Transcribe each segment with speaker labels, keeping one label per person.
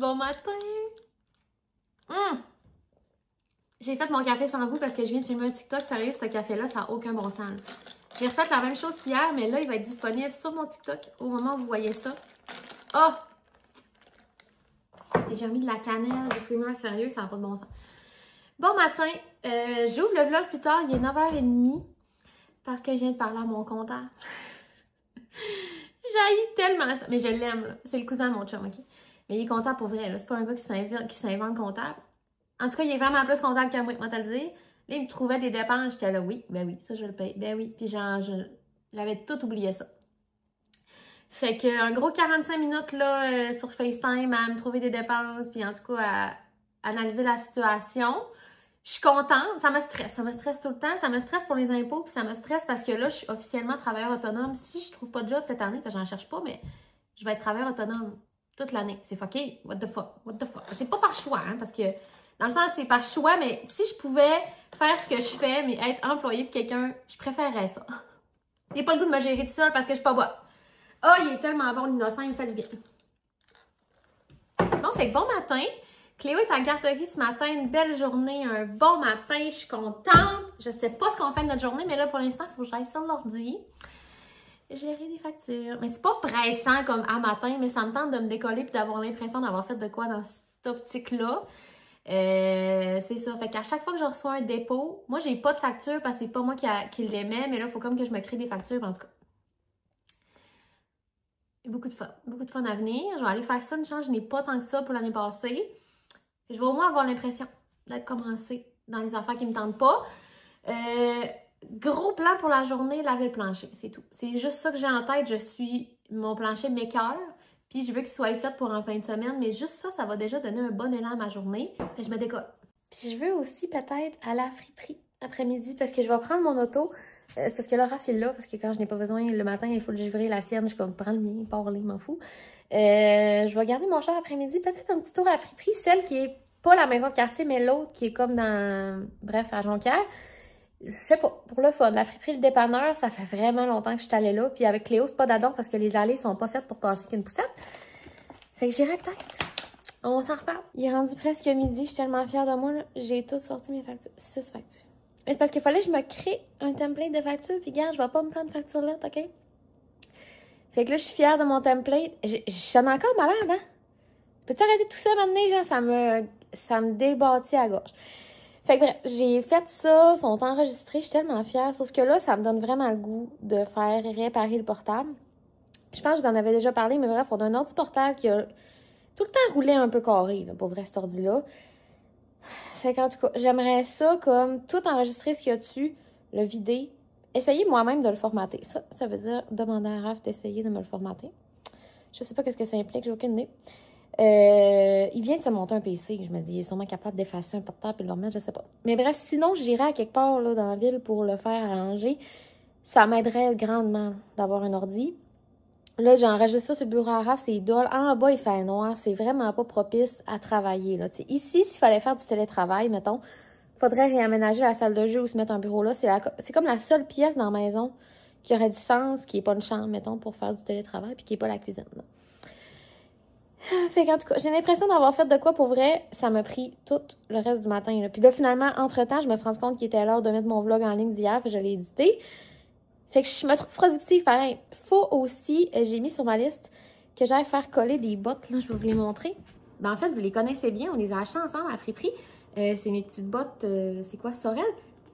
Speaker 1: Bon matin! J'ai fait mon café sans vous parce que je viens de filmer un TikTok. Sérieux, ce café-là, ça n'a aucun bon sens. J'ai refait la même chose qu'hier, mais là, il va être disponible sur mon TikTok au moment où vous voyez ça. Oh! Et j'ai remis de la cannelle, des creamers, sérieux, ça n'a pas de bon sens. Bon matin, j'ouvre le vlog plus tard, il est 9h30 parce que je viens de parler à mon comptable. J'haïs tellement ça, mais je l'aime, c'est le cousin de mon chum, ok? Mais il est comptable pour vrai, là, c'est pas un gars qui s'invente comptable. En tout cas, il est vraiment plus comptable que moi, moi te le dire. Là, il me trouvait des dépenses, j'étais là, oui, ben oui, ça je le paye, ben oui. Puis genre, j'avais tout oublié ça. Fait que un gros 45 minutes là, sur FaceTime à me trouver des dépenses, puis en tout cas à analyser la situation. Je suis contente, ça me stresse tout le temps, ça me stresse pour les impôts, puis ça me stresse parce que là, je suis officiellement travailleur autonome. Si je trouve pas de job cette année, parce que j'en cherche pas, mais je vais être travailleur autonome toute l'année. C'est fucké, what the fuck. C'est pas par choix, hein, parce que dans le sens, c'est par choix, mais si je pouvais faire ce que je fais, mais être employée de quelqu'un, je préférerais ça. J'ai pas le goût de me gérer tout seul parce que je suis pas bonne. Oh, il est tellement bon, l'innocent, il me fait du bien. Bon, fait que bon matin. Cléo est en garderie ce matin, une belle journée, un bon matin, je suis contente. Je sais pas ce qu'on fait de notre journée, mais là, pour l'instant, il faut que j'aille sur l'ordi. Gérer des factures. Mais c'est pas pressant comme à matin, mais ça me tente de me décoller et d'avoir l'impression d'avoir fait de quoi dans cette optique-là. C'est ça. Fait qu'à chaque fois que je reçois un dépôt, moi, j'ai pas de facture parce que c'est pas moi qui l'émets, mais là, il faut comme que je me crée des factures, en tout cas. Beaucoup de fun à venir. Je vais aller faire ça, une chance, je n'ai pas tant que ça pour l'année passée. Je vais au moins avoir l'impression d'être commencée dans les affaires qui ne me tentent pas. Gros plan pour la journée, laver le plancher, c'est tout. C'est juste ça que j'ai en tête. Mon plancher m'écoeure, puis je veux qu'il soit fait pour en fin de semaine, mais juste ça, ça va déjà donner un bon élan à ma journée. Puis je me décolle. Puis je veux aussi peut-être aller à la friperie après-midi, parce que je vais prendre mon auto. C'est parce que Laura file là, parce que quand je n'ai pas besoin le matin, il faut le livrer la sienne. Je suis comme, prends le mien, parler, m'en fous. Je vais garder mon char après-midi, peut-être un petit tour à la friperie, celle qui est pas la maison de quartier, mais l'autre qui est comme dans, bref, à Jonquière. Je sais pas, pour le fun, la friperie, le dépanneur, ça fait vraiment longtemps que je suis allée là, puis avec Cléo, c'est pas d'adon parce que les allées sont pas faites pour passer qu'une poussette. Fait que j'irai peut-être. On s'en reparle. Il est rendu presque midi, je suis tellement fière de moi, là. J'ai tout sorti mes factures, 6 factures. Mais c'est parce qu'il fallait que je me crée un template de factures, puis regarde, je vais pas me prendre de facture là, ok? Fait que là, je suis fière de mon template. Je sonne encore malade, hein? Peux-tu arrêter tout ça maintenant? Genre, ça me débattit à gauche. Fait que bref, j'ai fait ça, sont enregistrés, je suis tellement fière. Sauf que là, ça me donne vraiment le goût de faire réparer le portable. Je pense que je vous en avais déjà parlé, mais bref, on a un ordi portable qui a tout le temps roulé un peu carré, là, pour vrai, cet ordi-là. Fait qu'en tout cas, j'aimerais ça comme tout enregistrer ce qu'il y a dessus, le vider, essayer moi-même de le formater. Ça veut dire demander à Raph d'essayer de me le formater. Je sais pas qu'est-ce que ça implique, j'ai aucune idée. Il vient de se monter un PC. Je me dis, il est sûrement capable d'effacer un portable et de le remettre, je sais pas. Mais bref, sinon, j'irai à quelque part là, dans la ville pour le faire arranger. Ça m'aiderait grandement d'avoir un ordi. Là, j'ai enregistré ça sur le bureau à Raph, c'est idole. En bas, il fait noir. C'est vraiment pas propice à travailler. Là. Ici, s'il fallait faire du télétravail, mettons, il faudrait réaménager la salle de jeu ou se mettre un bureau là. C'est comme la seule pièce dans la maison qui aurait du sens, qui n'est pas une chambre, mettons, pour faire du télétravail, puis qui n'est pas la cuisine. Là. Fait qu'en tout cas, j'ai l'impression d'avoir fait de quoi pour vrai. Ça m'a pris tout le reste du matin. Là. Puis là, finalement, entre-temps, je me suis rendu compte qu'il était l'heure de mettre mon vlog en ligne d'hier, puis je l'ai édité. Fait que je me trouve productive, pareil. Faut aussi, j'ai mis sur ma liste que j'aille faire coller des bottes. Là, je vais vous les montrer. Ben, en fait, vous les connaissez bien. On les a achetées ensemble à la friperie. C'est mes petites bottes, c'est quoi, Sorel?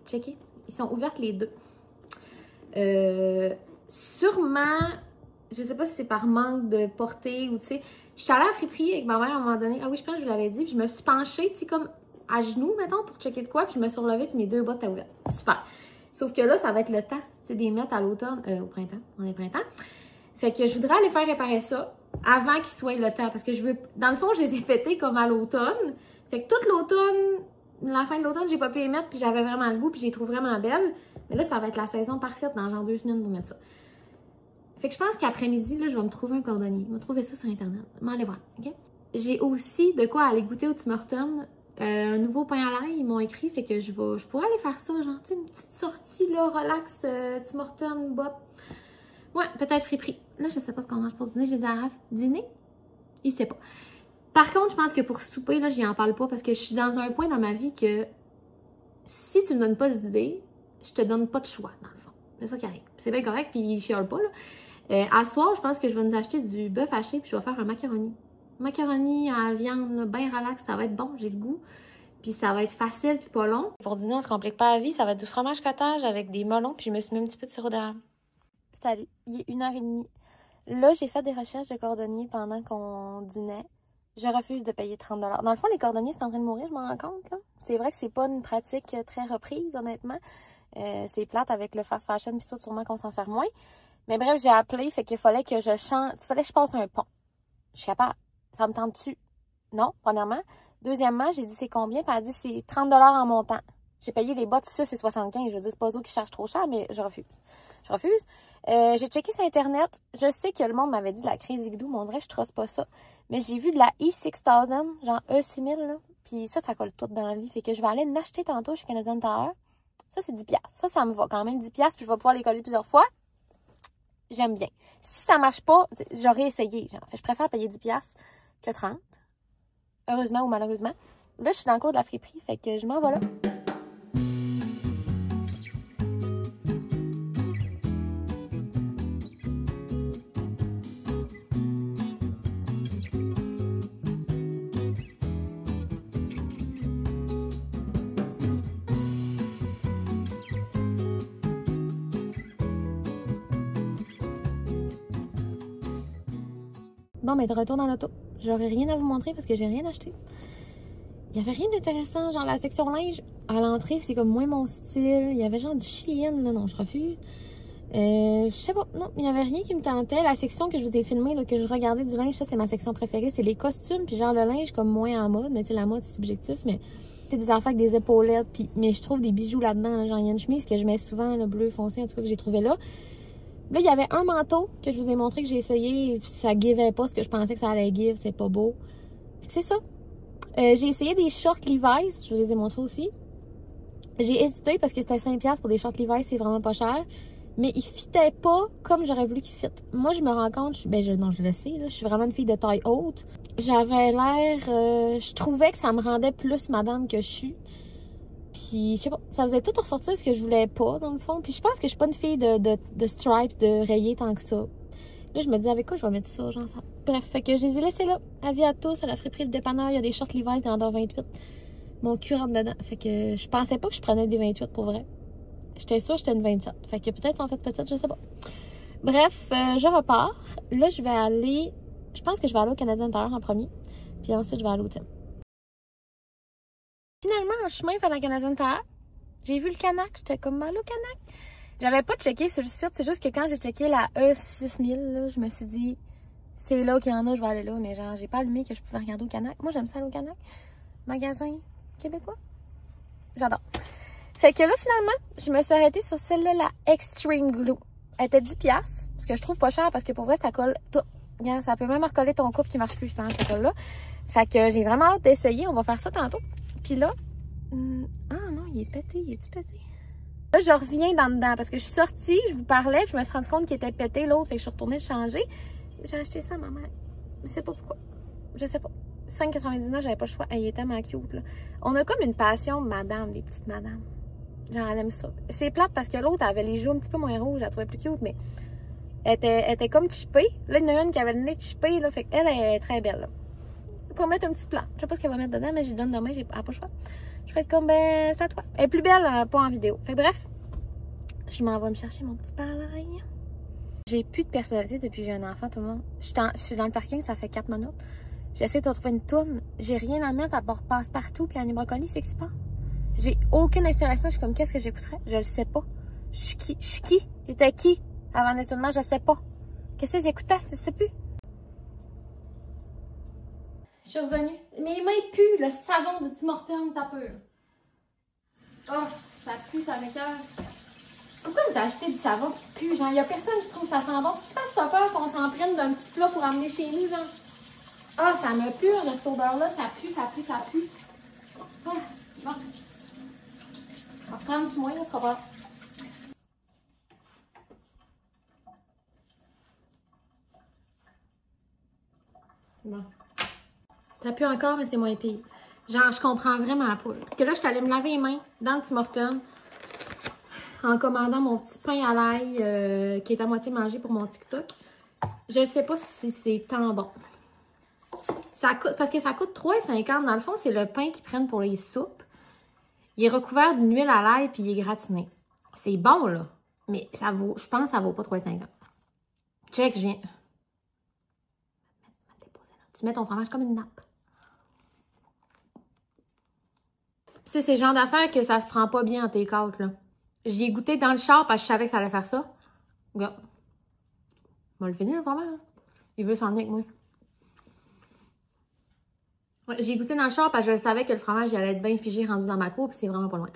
Speaker 1: Checkez. Ils sont ouvertes les deux. Sûrement, je sais pas si c'est par manque de portée ou tu sais, je suis allée à la friperie avec ma mère à un moment donné. Ah oui, je pense que je vous l'avais dit. Puis je me suis penchée, tu sais, comme à genoux, mettons, pour checker de quoi. Puis je me suis relevée, puis mes deux bottes étaient ouvertes. Super. Sauf que là, ça va être le temps, tu sais, des mettre à l'automne, au printemps. On est printemps. Fait que je voudrais aller faire réparer ça avant qu'il soit le temps. Parce que je veux, dans le fond, je les ai pétés comme à l'automne. Fait que toute l'automne, la fin de l'automne, j'ai pas pu les mettre, puis j'avais vraiment le goût, puis je les trouve vraiment belles. Mais là, ça va être la saison parfaite dans genre 2 semaines pour mettre ça. Fait que je pense qu'après-midi, là, je vais me trouver un cordonnier. Je vais trouver ça sur Internet. Je vais aller voir, OK? J'ai aussi de quoi aller goûter au Tim Hortons. Un nouveau pain à l'ail, ils m'ont écrit. Fait que je pourrais aller faire ça, genre, tu sais, une petite sortie, là, relax, Tim Hortons, botte. Ouais, peut-être friperie. Là, je sais pas ce qu'on mange pour dîner. J'ai dit à Raph, dîner? Il sait pas. Par contre, je pense que pour souper, là, j'y en parle pas parce que je suis dans un point dans ma vie que si tu me donnes pas d'idée, je te donne pas de choix, dans le fond. C'est ça qui arrive. C'est bien correct, puis il chiale pas, là. À soir, je pense que je vais nous acheter du bœuf haché, puis je vais faire un macaroni. Macaroni à viande, là, bien relax, ça va être bon, j'ai le goût. Puis ça va être facile, puis pas long. Pour dîner, on se complique pas la vie, ça va être du fromage cottage avec des melons, puis je me suis mis un petit peu de sirop d'érable. Salut, il est 1h30. Là, j'ai fait des recherches de cordonniers pendant qu'on dînait. Je refuse de payer 30 $. Dans le fond, les cordonniers, c'est en train de mourir, je m'en rends compte, là. C'est vrai que c'est pas une pratique très reprise, honnêtement. C'est plate avec le fast fashion, puis tout, sûrement qu'on s'en sert moins. Mais bref, j'ai appelé, fait qu'il fallait que je change. Il fallait que je passe un pont. Je suis capable. Ça me tente-tu? Non, premièrement. Deuxièmement, j'ai dit c'est combien? Puis elle a dit c'est 30 $ en montant. J'ai payé les bottes, ça, c'est 75. Je veux dire, c'est pas eux qui chargent trop cher, mais je refuse. Je refuse. J'ai checké sur Internet. Je sais que le monde m'avait dit de la Crazy Glue, mais on dirait que je trosse pas ça. Mais j'ai vu de la E6000, genre E6000, là. Puis ça colle tout dans la vie. Fait que je vais aller l'acheter tantôt chez Canadian Tire. Ça, c'est 10$. Ça me va quand même 10$, puis je vais pouvoir les coller plusieurs fois. J'aime bien. Si ça marche pas, j'aurais essayé. Genre. Fait, je préfère payer 10$ que 30$. Heureusement ou malheureusement. Là, je suis dans le cours de la friperie, fait que je m'en vais là. Bon, mais de retour dans l'auto. J'aurais rien à vous montrer parce que j'ai rien acheté. Il y avait rien d'intéressant. Genre, la section linge, à l'entrée, c'est comme moins mon style. Il y avait genre du Shein, là. Non, je refuse. Je sais pas. Non, il y avait rien qui me tentait. La section que je vous ai filmée, là, que je regardais du linge, ça, c'est ma section préférée. C'est les costumes, puis genre le linge comme moins en mode. Mais tu sais, la mode, c'est subjectif, mais c'est des affaires avec des épaulettes. Puis, mais je trouve des bijoux là-dedans. Là. Genre, il y a une chemise que je mets souvent, le bleu foncé, en tout cas, que j'ai trouvé là. Là, il y avait un manteau que je vous ai montré que j'ai essayé. Ça givait pas ce que je pensais que ça allait give. C'est pas beau. C'est ça. J'ai essayé des shorts Levi's. Je vous les ai montrés aussi. J'ai hésité parce que c'était 5$ pour des shorts Levi's. C'est vraiment pas cher. Mais ils fitaient pas comme j'aurais voulu qu'ils fitent. Moi, je me rends compte... non, je le sais. Là, je suis vraiment une fille de taille haute. J'avais l'air... je trouvais que ça me rendait plus madame que je suis. Puis, je sais pas, ça faisait tout ressortir ce que je voulais pas, dans le fond. Puis, je pense que je suis pas une fille de stripes, de rayés tant que ça. Là, je me disais, avec quoi je vais mettre ça, genre ça. Bref, fait que je les ai laissés là. Avis à tous, à la friperie Le Dépanneur, il y a des shorts Levi's grandeur 28. Mon cul rentre dedans. Fait que je pensais pas que je prenais des 28 pour vrai. J'étais sûre que j'étais une 27. Fait que peut-être en fait petite, je sais pas. Bref, je repars. Là, je vais aller... Je pense que je vais aller au Canadian Tire en premier. Puis ensuite, je vais aller au Tim. Finalement, en chemin vers la Canadian Tire, j'ai vu le Canac. J'étais comme mal au Canac. J'avais pas checké sur le site. C'est juste que quand j'ai checké la E6000, là, je me suis dit, c'est là qu'il y en a, je vais aller là. Mais genre, j'ai pas allumé que je pouvais regarder au Canac. Moi, j'aime ça aller au Canac. Magasin québécois. J'adore. Fait que là, finalement, je me suis arrêtée sur celle-là, la Extreme Glue. Elle était 10$, ce que je trouve pas cher parce que pour vrai, ça colle tout. Regarde, ça peut même recoller ton couple qui marche plus, je pense, cette colle-là. Fait que j'ai vraiment hâte d'essayer. On va faire ça tantôt. Puis là, ah non, il est pété. Il est-tu pété? Là, je reviens dans dedans parce que je suis sortie, je vous parlais, puis je me suis rendu compte qu'il était pété l'autre, fait que je suis retournée le changer. J'ai acheté ça à ma mère. Je sais pas pourquoi. Je sais pas. 5,99$, j'avais pas le choix. Elle était tellement cute, là. On a comme une passion, madame, les petites madames. Genre, elle aime ça. C'est plate parce que l'autre avait les joues un petit peu moins rouges, je la trouvais plus cute, mais elle était comme chippée. Là, il y en a une qui avait le nez chippé, là, fait qu'elle est très belle, là. Pour mettre un petit plan. Je sais pas ce qu'elle va mettre dedans, mais j'y donne demain, j'ai pas le choix. Je vais être comme, ben, c'est à toi. Elle est plus belle, pas en vidéo. Fait bref, je m'en vais me chercher mon petit pareil. J'ai plus de personnalité depuis que j'ai un enfant, tout le monde. Je suis dans le parking, ça fait 4 minutes. J'essaie de retrouver une toune. J'ai rien à mettre à part Passe-Partout puis Annie Brocoli, c'est qui se passe. J'ai aucune inspiration. Je suis comme, qu'est-ce que j'écouterais? Je le sais pas. Je suis qui? Je suis qui? J'étais qui? Avant l'étonnement, je sais pas. Qu'est-ce que j'écoutais? Je sais plus. Je suis revenue. Mes mains puent le savon du Tim Hortons, t'as peur. Oh, ça pue, ça m'écoeure. Pourquoi vous achetez du savon qui pue? Genre, y a personne qui trouve ça sent bon. Tu penses que t'as peur qu'on s'en prenne d'un petit plat pour amener chez nous, genre? Ah, ça me pue, cette odeur-là. Ça pue, ça pue, ça pue. Ah, bon. On va reprendre du moins, là, ça sera pas. Bon. Ça pue encore, mais c'est moins pire. Genre, je comprends vraiment pas. Parce que là, je suis allée me laver les mains dans le Tim Hortons en commandant mon petit pain à l'ail qui est à moitié mangé pour mon TikTok. Je ne sais pas si c'est tant bon. Ça coûte, parce que ça coûte 3,50. Dans le fond, c'est le pain qu'ils prennent pour les soupes. Il est recouvert d'une huile à l'ail puis il est gratiné. C'est bon, là. Mais ça vaut, je pense que ça vaut pas 3,50. Check, je viens. Tu mets ton fromage comme une nappe. Tu sais, c'est le genre d'affaire que ça se prend pas bien en take-out, là. J'y ai goûté dans le char parce que je savais que ça allait faire ça. Regarde. On va le finir, le fromage. Hein? Il veut s'en venir avec moi. Ouais, j'ai goûté dans le char parce que je savais que le fromage il allait être bien figé rendu dans ma cour, puis c'est vraiment pas loin.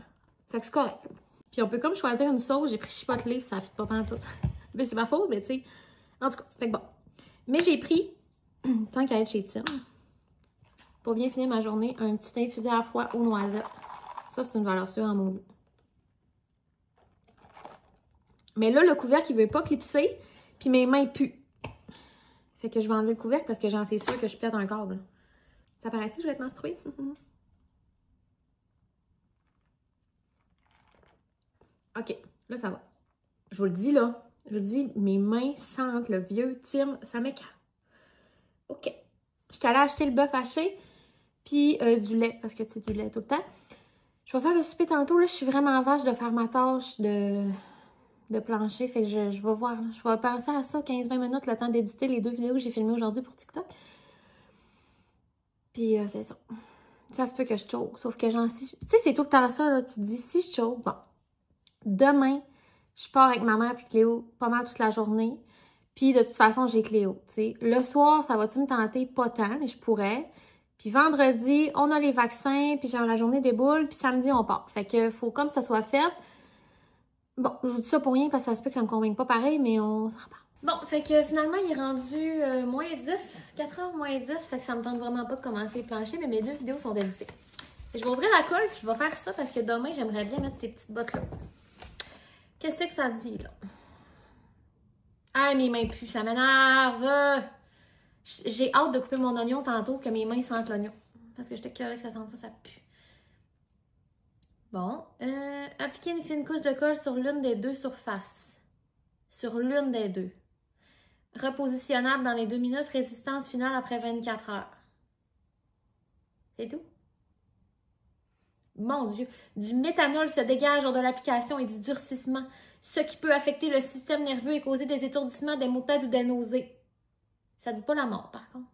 Speaker 1: Fait que c'est correct. Puis on peut comme choisir une sauce. J'ai pris chipotle, puis ça ne fit pas pantoute. Mais c'est ma faute, mais tu sais. En tout cas, fait que bon. Mais j'ai pris, tant qu'à être chez Tim, pour bien finir ma journée, un petit infusé à froid aux noisettes. Ça, c'est une valeur sûre en maudit. Mais là, le couvercle, il veut pas clipser, puis mes mains puent. Fait que je vais enlever le couvercle parce que j'en sais sûr que je pète un câble. Ça paraît-tu que je vais être menstruée? OK, là, ça va. Je vous le dis, là. Je vous dis, mes mains sentent le vieux Tim, ça m'écoeure. OK. Je suis allée acheter le bœuf haché, puis du lait, parce que tu sais, du lait tout le temps. Je vais faire le souper tantôt. Là, je suis vraiment vache de faire ma tâche de plancher. Fait que je vais voir. Là. Je vais penser à ça 15-20 minutes, le temps d'éditer les 2 vidéos que j'ai filmées aujourd'hui pour TikTok. Puis c'est ça. Ça se peut que je choke. Sauf que j'en sais. Tu sais, c'est tout le temps ça, là. Tu te dis, si je choke, bon. Demain, je pars avec ma mère et Cléo pas mal toute la journée. Puis de toute façon, j'ai Cléo. T'sais. Le soir, ça va-tu me tenter? Pas tant, mais je pourrais. Puis vendredi, on a les vaccins, puis genre la journée déboule, puis samedi, on part. Fait que faut comme ça soit fait. Bon, je vous dis ça pour rien parce que ça se peut que ça me convainque pas pareil, mais on s'en reparle. Bon, fait que finalement, il est rendu moins 10, 4h moins 10, fait que ça me tente vraiment pas de commencer le plancher, mais mes 2 vidéos sont éditées. Et je vais ouvrir la colle, puis je vais faire ça parce que demain, j'aimerais bien mettre ces petites bottes-là. Qu'est-ce que ça dit, là? Ah, mes mains puent, ça m'énerve! J'ai hâte de couper mon oignon tantôt, que mes mains sentent l'oignon. Parce que j'étais curieuse que ça sente ça, ça pue. Bon. Appliquer une fine couche de colle sur l'une des 2 surfaces. Sur l'une des 2. Repositionnable dans les 2 minutes. Résistance finale après 24 heures. C'est tout? Mon Dieu. Du méthanol se dégage lors de l'application et du durcissement. Ce qui peut affecter le système nerveux et causer des étourdissements, des maux de tête ou des nausées. Ça dit pas la mort, par contre.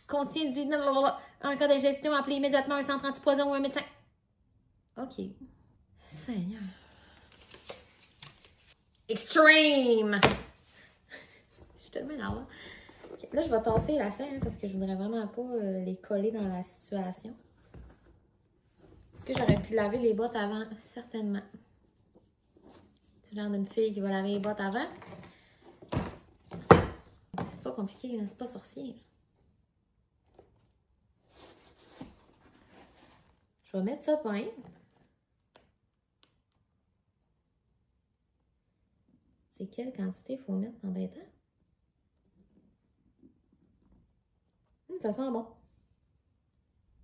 Speaker 1: Contient du... En cas d'ingestion, appelez immédiatement un centre antipoison ou un médecin. OK. Seigneur. Extreme! Je suis tellement énervée. Okay. Là, je vais tasser la scène parce que je voudrais vraiment pas les coller dans la situation. Puis j'aurais pu laver les bottes avant, certainement. C'est l'air d'une fille qui va laver les bottes avant. C'est pas compliqué, c'est pas sorcier. Je vais mettre ça de même. C'est quelle quantité il faut mettre en bêtant? Ça sent bon.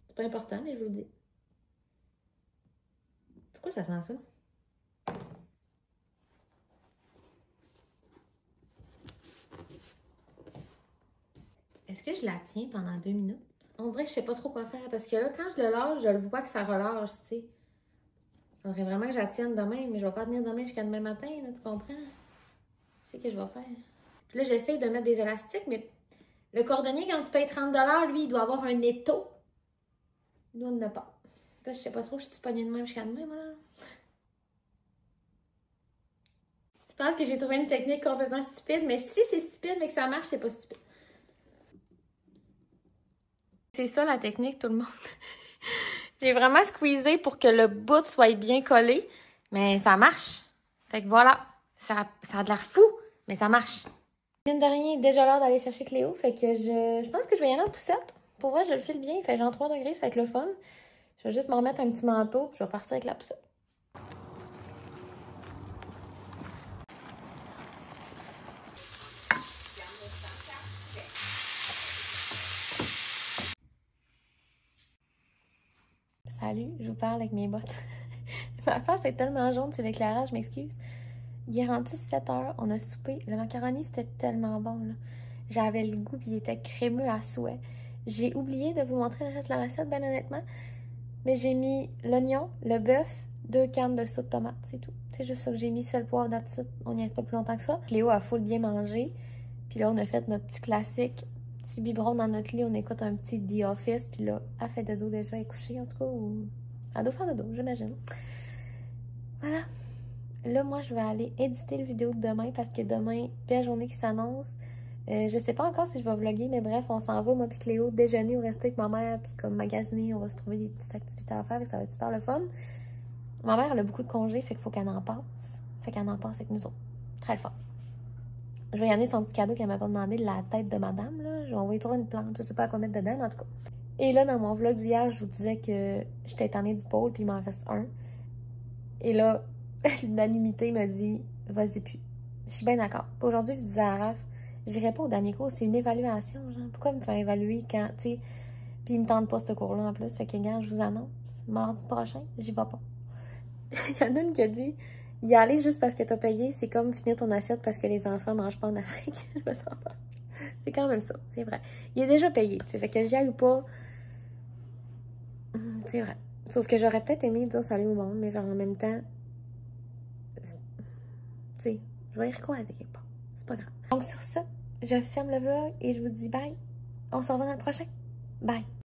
Speaker 1: C'est pas important, mais je vous le dis. Pourquoi ça sent ça? Est-ce que je la tiens pendant 2 minutes? On dirait que je sais pas trop quoi faire. Parce que là, quand je le lâche, je le vois que ça relâche, tu sais. Ça faudrait vraiment que je la tienne demain, mais je vais pas tenir demain jusqu'à demain matin, là, tu comprends? C'est ce que je vais faire. Puis là, j'essaye de mettre des élastiques, mais le cordonnier, quand tu payes 30 $, lui, il doit avoir un étau. Nous, on n'a pas. Là, je sais pas trop, je suis pognée de même jusqu'à demain, moi, là. Je pense que j'ai trouvé une technique complètement stupide, mais si c'est stupide, mais que ça marche, c'est pas stupide. C'est ça la technique, tout le monde. J'ai vraiment squeezé pour que le bout soit bien collé, mais ça marche. Fait que voilà, ça a de l'air fou, mais ça marche. Mine de rien, il est déjà l'heure d'aller chercher Cléo, fait que je pense que je vais y aller en poussette. Pour vrai, je le file bien, il fait genre 3 degrés, ça va être le fun. Je vais juste me remettre un petit manteau, puis je vais partir avec la poussette. Salut, je vous parle avec mes bottes. Ma face est tellement jaune, c'est l'éclairage, je m'excuse. Il est rendu 7 heures, on a soupé. Le macaroni, c'était tellement bon, là. J'avais le goût, puis il était crémeux à souhait. J'ai oublié de vous montrer le reste de la recette, bien honnêtement. Mais j'ai mis l'oignon, le bœuf, 2 cannes de soupe tomate, c'est tout. C'est juste ça que j'ai mis, seul poivre, that's it. On n'y reste pas plus longtemps que ça. Cléo a full bien mangé. Puis là, on a fait notre petit classique. Petit biberon dans notre lit, on écoute un petit The Office. Puis là, elle fait dodo déjà, elle est couchée en tout cas. Ou... Elle doit faire dodo, j'imagine. Voilà. Là, moi, je vais aller éditer le vidéo de demain parce que demain, belle journée qui s'annonce. Je sais pas encore si je vais vlogger, mais bref, on s'en va, moi puis Cléo, déjeuner au resto avec ma mère, puis comme magasiner, on va se trouver des petites activités à faire, et ça va être super le fun. Ma mère, elle a beaucoup de congés, fait qu'il faut qu'elle en passe. Fait qu'elle en passe avec nous autres. Très le fun. Je vais y amener son petit cadeau qu'elle m'a pas demandé, la tête de madame, là. Je vais envoyer trop une plante, je sais pas à quoi mettre dedans, mais en tout cas. Et là, dans mon vlog d'hier, je vous disais que j'étais tannée du pôle, puis il m'en reste un. Et là, l'unanimité me dit, vas-y plus. Je suis bien d'accord. Aujourd'hui, je disais à Raph, j'irai pas au dernier cours, c'est une évaluation, genre. Pourquoi me faire évaluer quand, tu sais, puis il me tente pas ce cours-là en plus. Fait que, gars, je vous annonce, mardi prochain, j'y vais pas. Il y en a une qui a dit, y aller juste parce que t'as payé, c'est comme finir ton assiette parce que les enfants mangent pas en Afrique. Je me sens pas. C'est quand même ça, c'est vrai. Il est déjà payé, tu sais, fait que j'y aille ou pas, c'est vrai. Sauf que j'aurais peut-être aimé dire salut au monde, mais genre en même temps, tu sais, je vais y recroiser quelque part. C'est pas grave. Donc sur ça, je ferme le vlog et je vous dis bye. On s'en va dans le prochain. Bye.